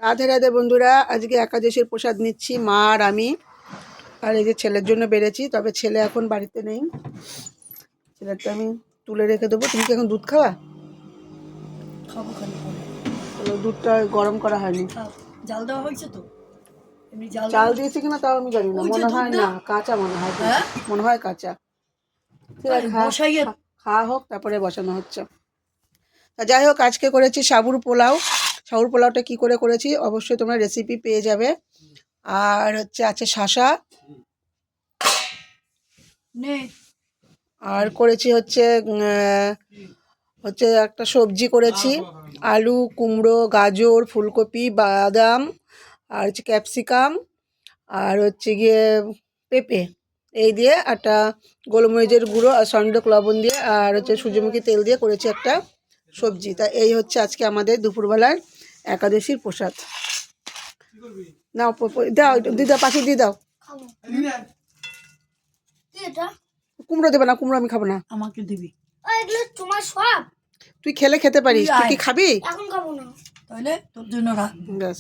রাধে রাধে বন্ধুরা, আজকে একাদশীর প্রসাদ নিচ্ছি মা আর আমি। আর এই যে ছেলের জন্য বেড়েছি, তবে ছেলে এখন বাড়িতে নেই। ছেলেটা আমি তুলে রেখে দেবো। তুমি কি এখন দুধ খাওয়া? খাবো খালি পরে। দুধটা গরম করা হয়নি। জাল দেওয়া হয়েছে তো? এমনি চাল দিয়েছে কিনা তাও আমি জানি না, মনে হয় না, কাঁচা মনে হয়। মনে হয় কাঁচা। ঠিক আছে, খাওয়া হোক, তারপরে বসানো হচ্ছে। তা যাই হোক, আজকে করেছি সাবুর পোলাও। সাবুর পোলাওটা কি করে করেছি অবশ্যই তোমরা রেসিপি পেয়ে যাবে। আর আছে শাঁসা, আর করেছি হচ্ছে একটা সবজি করেছি, আলু, কুমড়ো, গাজর, ফুলকপি, বাদাম, আর হচ্ছে ক্যাপসিকাম, আর হচ্ছে গিয়ে পেঁপে। এই দিয়ে একটা গোলমরিচের গুঁড়ো আর সন্ডক লবণ দিয়ে আর হচ্ছে সূর্যমুখী তেল দিয়ে করেছি একটা সবজি। তা এই হচ্ছে আজকে আমাদের দুপুরবেলার একাদশীর প্রসাদ। নাও দাও, দিদা পাখি দিয়ে দাও। কুমড়ো দেবে না, কুমড়ো আমি খাবো না। আমাকে দিবি? তোমার সব তুই খেলে খেতে পারিস, তুই কি খাবি? এখন খাবো না, তাহলে তোর জন্য রাখ। ব্যাস।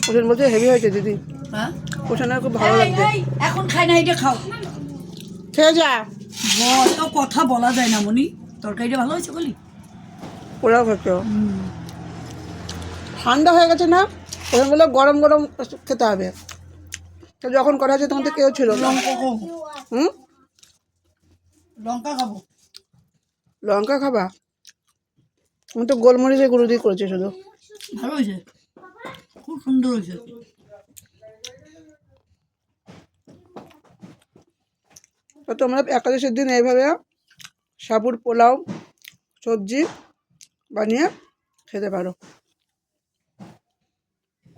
পোষণ বলছে হেভি হয়েছে দিদি। হ্যাঁ, পোষণের খুব ভালো লাগছে। এখন খাই না, এটা খাও, খেয়ে যা। তো কথা বলা যায় না মনি। তরকারিটা ভালো হয়েছে বলি? পোলাও খেতে ঠান্ডা হয়ে গেছে না, ওখানে বলে গরম গরম খেতে হবে। তো যখন করা হয়েছে তখন তো কেউ ছিল না। লঙ্কা খাবো। লঙ্কা খাবা? আমি তো গোলমরিচের গুঁড়ো দিয়ে করেছি শুধু। ভালো হয়েছে, খুব সুন্দর হয়েছে। তো তোমরা একাদশীর দিন এইভাবে সাবুর পোলাও সবজি বানিয়ে খেতে পারো।